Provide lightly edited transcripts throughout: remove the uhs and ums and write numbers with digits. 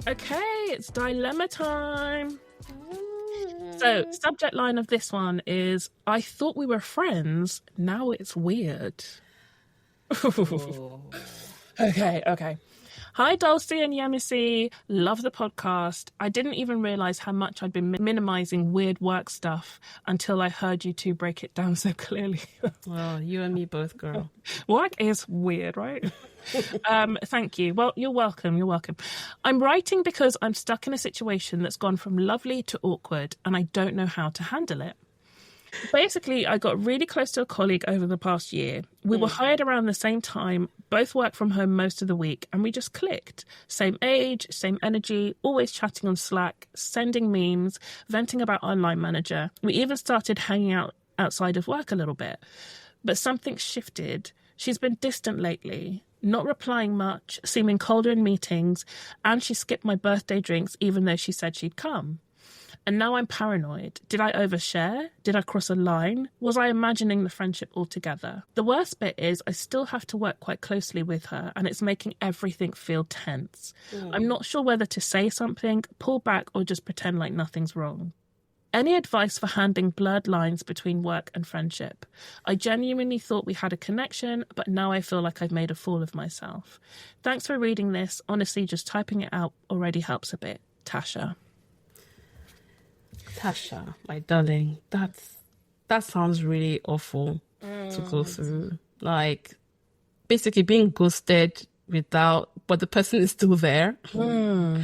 Okay, it's dilemma time. So, subject line of this one is, I thought we were friends, now it's weird. Okay. Hi, Dulcie and Yemisi. Love the podcast. I didn't even realise how much I'd been minimising weird work stuff until I heard you two break it down so clearly. Well, you and me both, girl. Work is weird, right? Thank you. Well, you're welcome. I'm writing because I'm stuck in a situation that's gone from lovely to awkward and I don't know how to handle it. Basically, I got really close to a colleague over the past year. We were hired around the same time, both work from home most of the week, and we just clicked. Same age, same energy, always chatting on Slack, sending memes, venting about our line manager. We even started hanging out outside of work a little bit. But something shifted. She's been distant lately, not replying much, seeming colder in meetings, and she skipped my birthday drinks even though she said she'd come. And now I'm paranoid. Did I overshare? Did I cross a line? Was I imagining the friendship altogether? The worst bit is I still have to work quite closely with her and it's making everything feel tense. I'm not sure whether to say something, pull back, or just pretend like nothing's wrong. Any advice for handling blurred lines between work and friendship? I genuinely thought we had a connection, but now I feel like I've made a fool of myself. Thanks for reading this. Honestly, just typing it out already helps a bit. Tasha, my darling, that sounds really awful to go through. Like, basically being ghosted but the person is still there. Okay,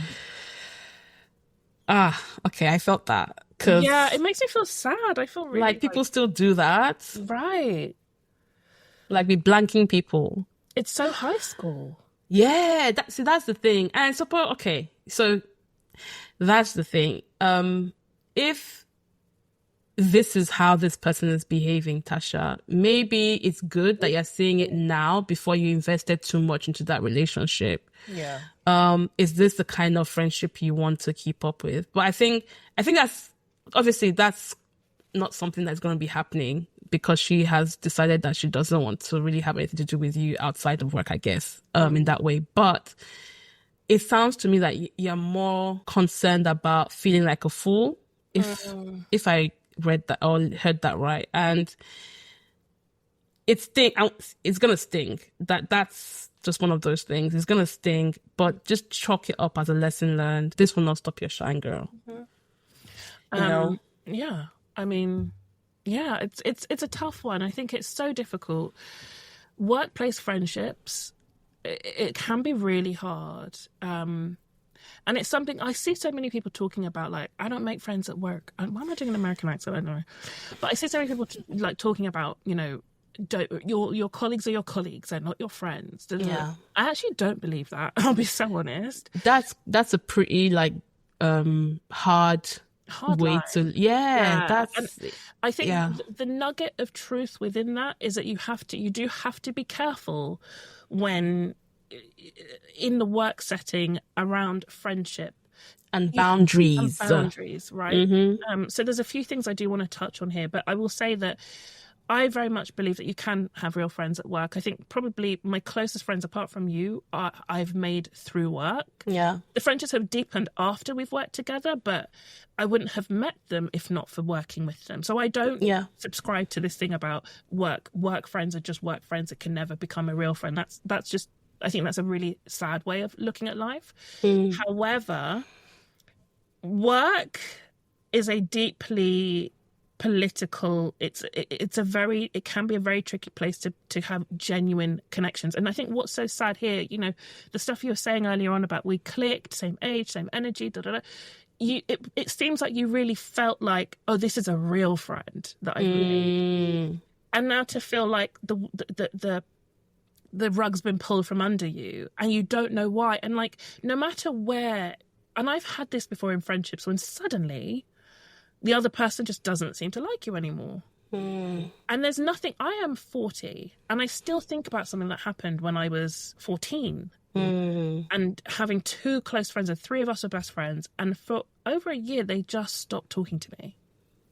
I felt that. Yeah, it makes me feel sad. I feel really like people still do that. Right. Like be blanking people. It's so high school. Yeah, that's the thing. And so that's the thing. If this is how this person is behaving, Tasha, maybe it's good that you're seeing it now before you invested too much into that relationship. Yeah. Is this the kind of friendship you want to keep up with? But I think that's not something that's going to be happening because she has decided that she doesn't want to really have anything to do with you outside of work, I guess, in that way. But it sounds to me like you're more concerned about feeling like a fool, if I read that or heard that right. And it's going to sting. That's just one of those things. It's going to sting, but just chalk it up as a lesson learned. This will not stop your shine, girl. You know? Yeah. I mean, yeah, it's a tough one. I think it's so difficult. Workplace friendships, it can be really hard. And it's something I see so many people talking about, like, I don't make friends at work. Why am I doing an American accent? I don't know. But I see so many people talking about, your colleagues are your colleagues, they're not your friends. Yeah. I actually don't believe that. I'll be so honest. That's a pretty hard way line. to And I think the nugget of truth within that is that you do have to be careful when in the work setting around friendship and boundaries, right? Mm-hmm. So there's a few things I do want to touch on here, but I will say that I very much believe that you can have real friends at work. I think probably my closest friends, apart from you, I've made through work. Yeah. The friendships have deepened after we've worked together, but I wouldn't have met them if not for working with them. So I don't subscribe to this thing about work. Work friends are just work friends. It can never become a real friend. That's just, I think that's a really sad way of looking at life. However, work is a deeply political, it can be a very tricky place to have genuine connections. And I think what's so sad here, the stuff you were saying earlier on about we clicked, same age, same energy, it seems like you really felt like, oh, this is a real friend that I really, and now to feel like the rug's been pulled from under you and you don't know why. And like, no matter where, and I've had this before in friendships when suddenly the other person just doesn't seem to like you anymore. And there's nothing, I am 40 and I still think about something that happened when I was 14 and having two close friends, and three of us were best friends. And for over a year, they just stopped talking to me.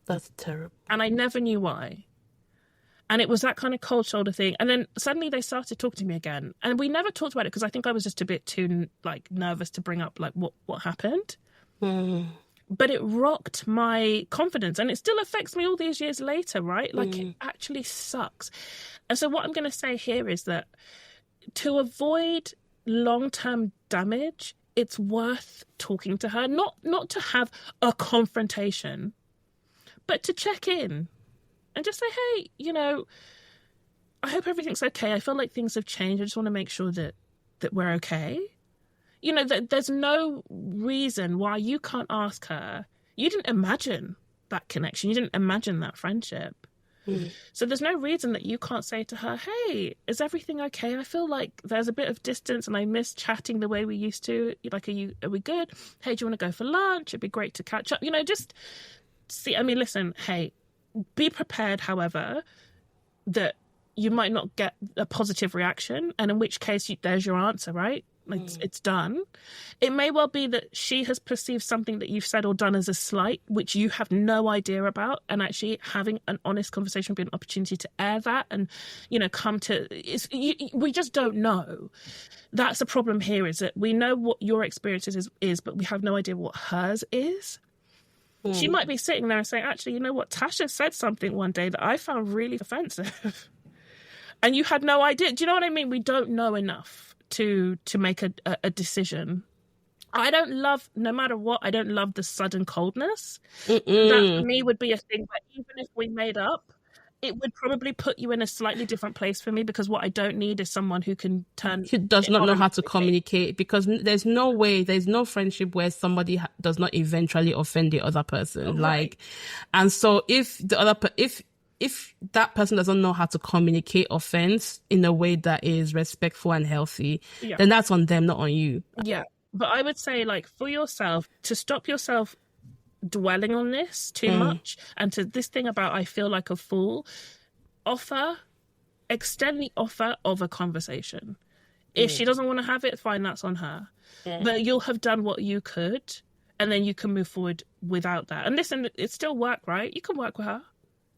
That's terrible. And I never knew why. And it was that kind of cold shoulder thing. And then suddenly they started talking to me again. And we never talked about it because I think I was just a bit too like nervous to bring up like what happened. But it rocked my confidence, and it still affects me all these years later, right? Like it actually sucks. And so what I'm going to say here is that to avoid long-term damage, it's worth talking to her, not to have a confrontation, but to check in and just say, hey, you know, I hope everything's okay. I feel like things have changed. I just want to make sure that we're okay. You know, there's no reason why you can't ask her. You didn't imagine that connection. You didn't imagine that friendship. So there's no reason that you can't say to her, hey, is everything okay? I feel like there's a bit of distance and I miss chatting the way we used to. Like, are we good? Hey, do you want to go for lunch? It'd be great to catch up. You know, just see, I mean, listen, hey, be prepared, however, that you might not get a positive reaction. And in which case, there's your answer, right? Like, it's done. It may well be that she has perceived something that you've said or done as a slight, which you have no idea about. And actually having an honest conversation would be an opportunity to air that and, you know, come to... we just don't know. That's the problem here, is that we know what your experience is, but we have no idea what hers is. She might be sitting there and saying, actually, you know what? Tasha said something one day that I found really offensive. And you had no idea. Do you know what I mean? We don't know enough to make a decision. I don't love, no matter what, I don't love the sudden coldness. That for me would be a thing where even if we made up, it would probably put you in a slightly different place for me, because what I don't need is someone who can turn... Who does not know how to communicate, because there's no friendship where somebody does not eventually offend the other person. Right. Like, and so if that person doesn't know how to communicate offense in a way that is respectful and healthy, then that's on them, not on you. Yeah. But I would say, like, for yourself, to stop yourself dwelling on this too much, and to this thing about I feel like a fool, extend the offer of a conversation. If she doesn't want to have it, fine, that's on her. But you'll have done what you could, and then you can move forward without that. And listen, it's still work, right? You can work with her.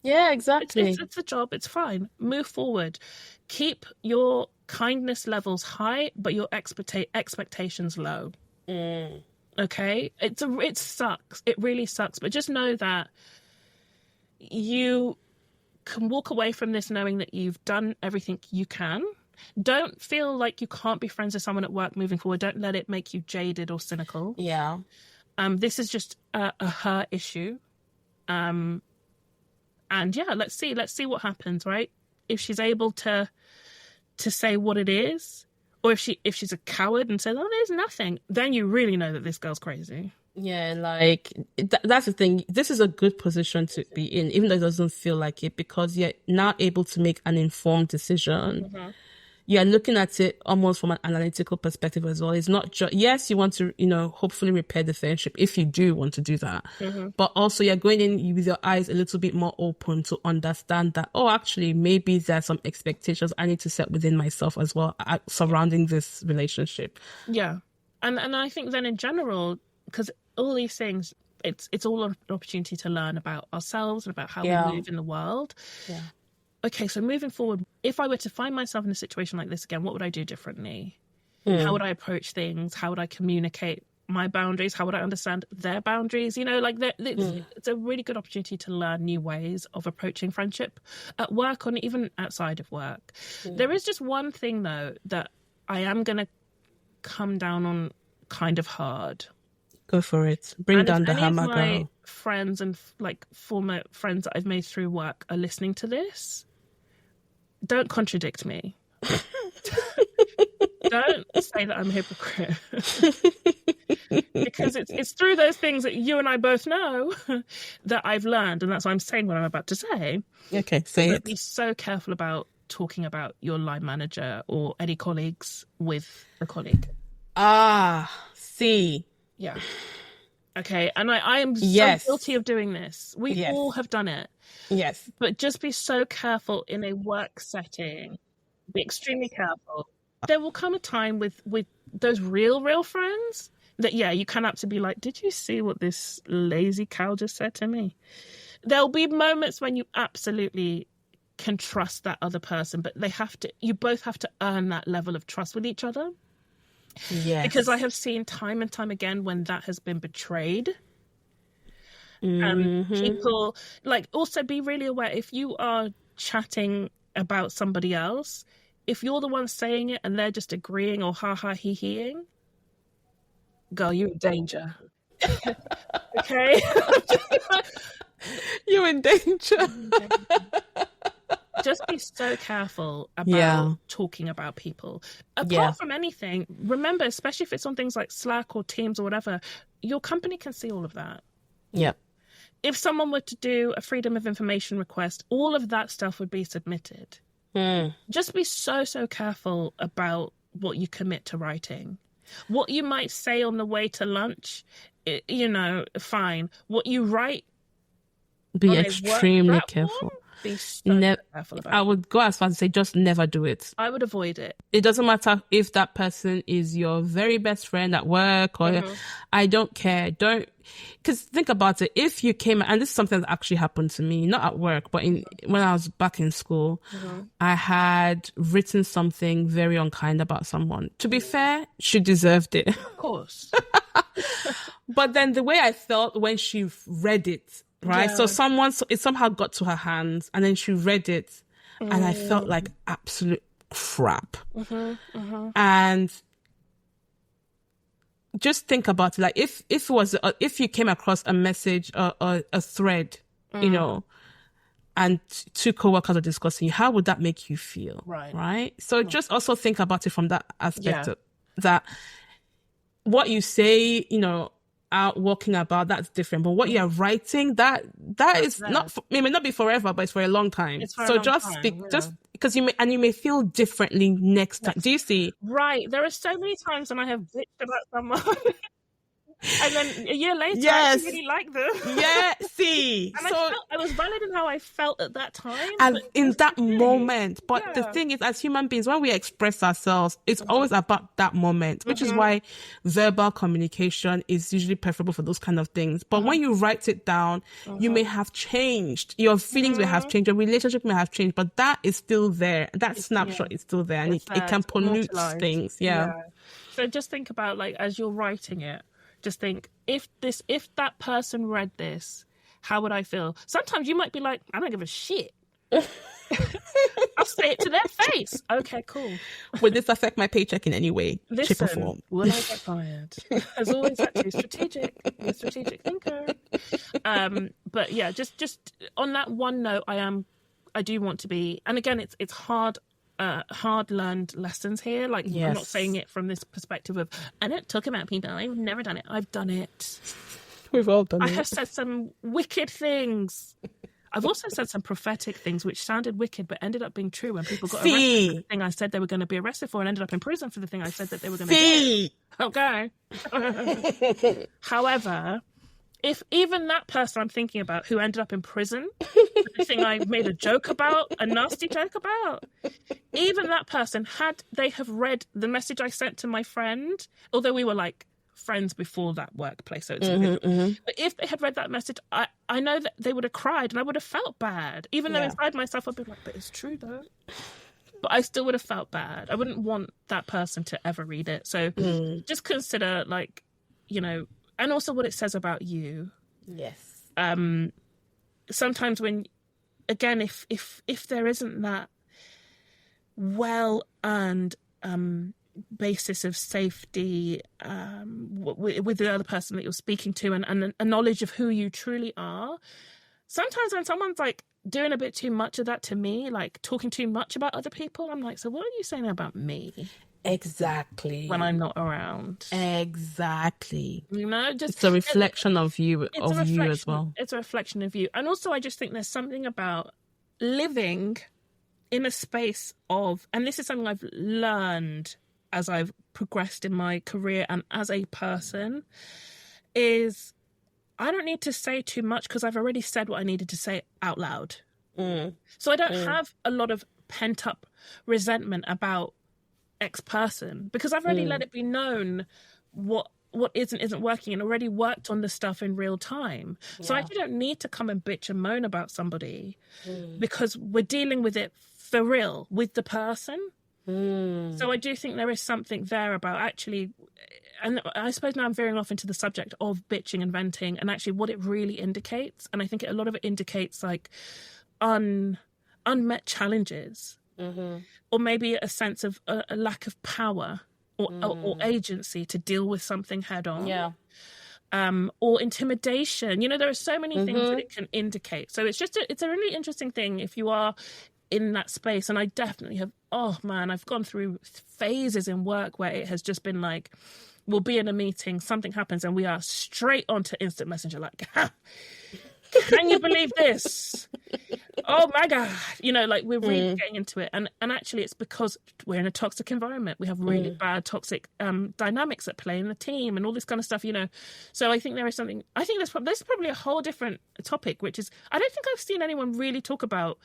Yeah, exactly. It's a job. It's fine. Move forward. Keep your kindness levels high, but your expectations low. Okay? It sucks. It really sucks. But just know that you can walk away from this knowing that you've done everything you can. Don't feel like you can't be friends with someone at work moving forward. Don't let it make you jaded or cynical. Yeah. This is just a her issue. And yeah, let's see what happens, right? If she's able to say what it is, or if she's a coward and says, "Oh, there's nothing," then you really know that this girl's crazy. Yeah, like that's the thing. This is a good position to be in, even though it doesn't feel like it, because you're now able to make an informed decision. You're looking at it almost from an analytical perspective as well. It's not just, yes, you want to, hopefully repair the friendship if you do want to do that. But also you're going in with your eyes a little bit more open to understand that, oh, actually, maybe there's some expectations I need to set within myself as well surrounding this relationship. Yeah. And I think then in general, because all these things, it's all an opportunity to learn about ourselves and about how we move in the world. Yeah. Okay, so moving forward, if I were to find myself in a situation like this again, what would I do differently? How would I approach things? How would I communicate my boundaries? How would I understand their boundaries? It's a really good opportunity to learn new ways of approaching friendship at work or even outside of work. There is just one thing, though, that I am going to come down on kind of hard. Go for it. Bring down the hammer, girl. My friends and former friends that I've made through work are listening to this. Don't contradict me. Don't say that I'm a hypocrite. Because it's through those things that you and I both know that I've learned, and that's why I'm saying what I'm about to say. Okay, say it. Be so careful about talking about your line manager or any colleagues with a colleague. See. Yeah. Okay, and I am so guilty of doing this. We all have done it. Yes. But just be so careful in a work setting. Be extremely careful. There will come a time with those real friends that, you can have to be like, did you see what this lazy cow just said to me? There'll be moments when you absolutely can trust that other person, but you both have to earn that level of trust with each other. Yes. Because I have seen time and time again when that has been betrayed. People, like, also be really aware, if you are chatting about somebody else, if you're the one saying it and they're just agreeing or ha-ha he-heing, girl, you're in danger. Okay? You're in danger. Just be so careful about talking about people. Apart from anything, remember, especially if it's on things like Slack or Teams or whatever, your company can see all of that. Yep. If someone were to do a freedom of information request, all of that stuff would be submitted. Just be so careful about what you commit to writing. What you might say on the way to lunch, fine. What you write, be extremely careful. Be so careful about. I would go as far as to say, just never do it. I would avoid it. It doesn't matter if that person is your very best friend at work or I don't care. Because think about it. If you came, and this is something that actually happened to me, not at work, but when I was back in school, I had written something very unkind about someone. To be fair, she deserved it. Of course. But then the way I felt when she read it, right? So it somehow got to her hands and then she read it and I felt like absolute crap. And just think about it. Like if you came across a message or a thread, and two coworkers are discussing, how would that make you feel? Right? So just also think about it from that aspect of that what you say, out walking about, that's different, but what you're writing, that is not, it may not be forever, but it's for a long time. So just because you may feel differently next time. Do you see? Right. There are so many times when I have bitched about someone and then a year later I really like them. See. And so I was valid in how I felt at that time. And in that moment. But the thing is, as human beings, when we express ourselves, it's always about that moment, which is why verbal communication is usually preferable for those kind of things. But when you write it down, you may have changed. Your feelings may have changed. Your relationship may have changed, but that is still there. That snapshot is still there, and it can pollute things. So just think about, like, as you're writing it, just think, if that person read this, how would I feel? Sometimes you might be like, I don't give a shit. I'll say it to their face. Okay, cool. Would this affect my paycheck in any way, shape or form? Will I get fired? As always, that's strategic. You're a strategic thinker. But yeah, just on that one note, I do want to be, and again, it's hard learned lessons here. Like, I'm not saying it from this perspective of, I don't talk about people, I've never done it. I've done it. We've all done it. I have said some wicked things. I've also said some prophetic things which sounded wicked but ended up being true when people got arrested for the thing I said they were going to be arrested for and ended up in prison for the thing I said that they were going to do. Okay. However, if even that person I'm thinking about who ended up in prison for the thing I made a joke about, a nasty joke about, even that person, had they have read the message I sent to my friend, although we were like friends before that workplace, so it's but if they had read that message, I know that they would have cried and I would have felt bad, even though inside myself I'd be like, but it's true though. But I still would have felt bad. I wouldn't want that person to ever read it. So just consider, like, and also what it says about you. Yes. Sometimes when, again, if there isn't that well-earned basis of safety with the other person that you're speaking to and a knowledge of who you truly are, sometimes when someone's like doing a bit too much of that to me, like talking too much about other people, I'm like, so what are you saying about me? Exactly. When I'm not around. Exactly. Just it's a reflection of you, you as well. It's a reflection of you. And also I just think there's something about living in a space of, and this is something I've learned as I've progressed in my career and as a person, is I don't need to say too much because I've already said what I needed to say out loud. So I don't have a lot of pent up resentment about X person because I've already let it be known what what isn't working, and already worked on the stuff in real time. So I actually don't need to come and bitch and moan about somebody because we're dealing with it for real with the person. So I do think there is something there about actually, and I suppose now I'm veering off into the subject of bitching and venting and actually what it really indicates. And I think a lot of it indicates like unmet challenges, or maybe a sense of a lack of power or agency to deal with something head on. Or intimidation. You know, there are so many things that it can indicate. So it's just it's a really interesting thing if you are in that space. And I definitely have, oh man, I've gone through phases in work where it has just been like, we'll be in a meeting, something happens, and we are straight onto instant messenger, like, can you believe this? Oh my God. You know, like we're really getting into it. And actually it's because we're in a toxic environment. We have really bad toxic dynamics at play in the team and all this kind of stuff, you know. So I think there is something, I think there's probably a whole different topic, which is, I don't think I've seen anyone really talk about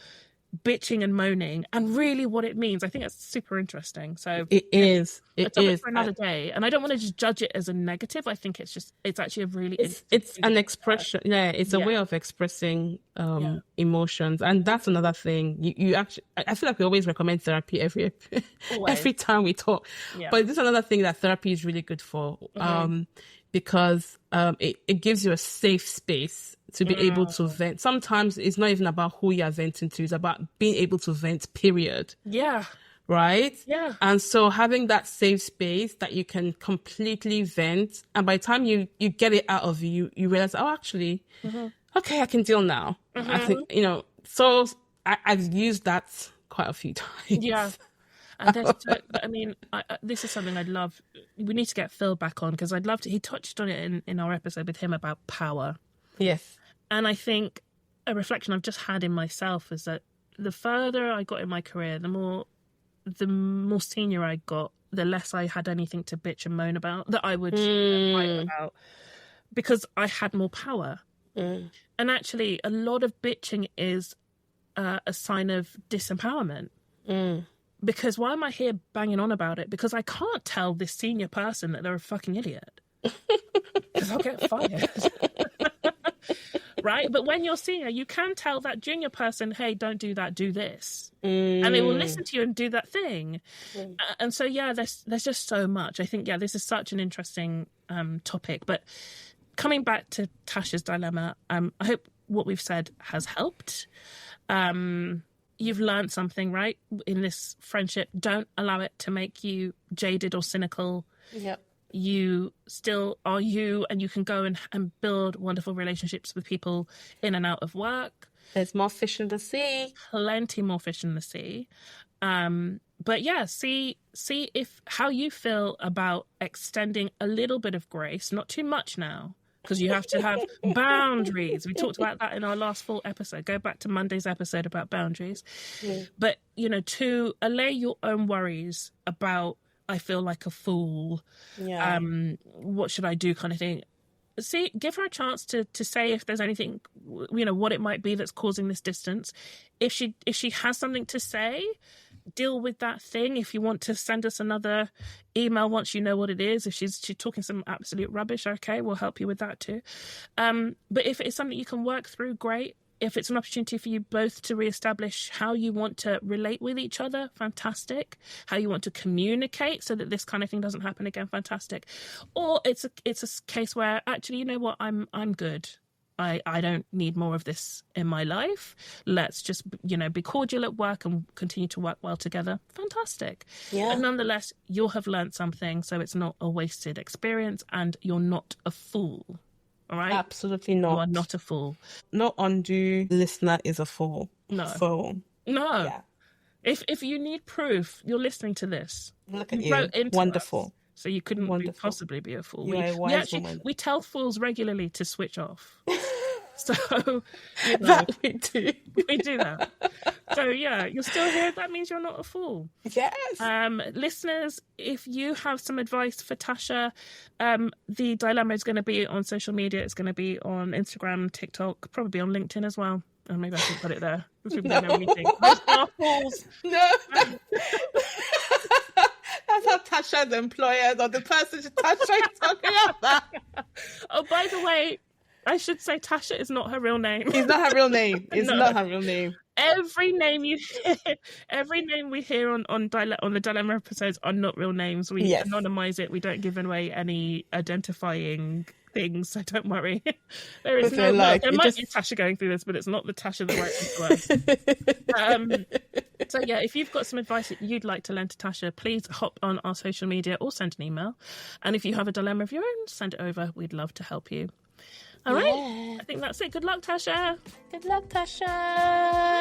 bitching and moaning and really what it means. I think it's super interesting. So it is for another day, and I don't want to just judge it as a negative. I think it's actually a really it's an expression. It's a way of expressing emotions, and that's another thing. You actually, I feel like we always recommend therapy every time we talk, but this is another thing that therapy is really good for, because it gives you a safe space to be able to vent. Sometimes it's not even about who you're venting to, it's about being able to vent, period. Yeah. Right? Yeah. And so having that safe space that you can completely vent, and by the time you get it out of you, you realize, oh, actually, okay, I can deal now. I think, you know, so I've used that quite a few times. Yeah. And I mean, this is something I'd love. We need to get Phil back on, because I'd love to. He touched on it in our episode with him about power. Yes. And I think a reflection I've just had in myself is that the further I got in my career, the more senior I got, the less I had anything to bitch and moan about, that I would write about, because I had more power. And actually, a lot of bitching is a sign of disempowerment. Because why am I here banging on about it? Because I can't tell this senior person that they're a fucking idiot. Because I'll get fired. Right? But when you're senior, you can tell that junior person, hey, don't do that, do this. And they will listen to you and do that thing. And so, there's just so much. I think, this is such an interesting topic. But coming back to Tasha's dilemma, I hope what we've said has helped. You've learned something, right, in this friendship. Don't allow it to make you jaded or cynical. Yep. You still are you, and you can go and build wonderful relationships with people in and out of work. There's more fish in the sea. Plenty more fish in the sea. But see if how you feel about extending a little bit of grace, not too much now, because you have to have boundaries. We talked about that in our last full episode. Go back to Monday's episode about boundaries. But, you know, to allay your own worries about, I feel like a fool. What should I do kind of thing. Give her a chance to say if there's anything, you know, what it might be that's causing this distance. If she has something to say, deal with that thing. If you want to send us another email once you know what it is, if she's talking some absolute rubbish, okay, we'll help you with that too. But if it's something you can work through, great. If it's an opportunity for you both to reestablish how you want to relate with each other, fantastic. How you want to communicate so that this kind of thing doesn't happen again, fantastic. Or it's a case where actually, you know what, I'm good. I don't need more of this in my life. Let's just, you know, be cordial at work and continue to work well together. Fantastic. Yeah. But nonetheless, you'll have learned something, so it's not a wasted experience, and you're not a fool. All right? Absolutely not. You are not a fool. No undue listener is a fool. No. Fool. No. Yeah. If you need proof, you're listening to this. Look at you. Wonderful. Us, so you couldn't possibly be a fool. You're a wise woman. We tell fools regularly to switch off. So, you know, that we do. We do that. So, you're still here. That means you're not a fool. Yes. Listeners, if you have some advice for Tasha, the dilemma is going to be on social media. It's going to be on Instagram, TikTok, probably on LinkedIn as well. And maybe I should put it there. No. Know anything. Those are fools. No. That's how Tasha's employers or the person Tasha is talking about. Oh, by the way, I should say Tasha is not her real name. It's not her real name. It's not her real name. Every name we hear on the Dilemma episodes are not real names. We anonymize it. We don't give away any identifying things, so don't worry. There is there might be a Tasha going through this, but it's not the Tasha that writes into us. So yeah, if you've got some advice that you'd like to lend to Tasha, please hop on our social media or send an email. And if you have a dilemma of your own, send it over. We'd love to help you. All right. I think that's it. Good luck, Tasha. Good luck, Tasha.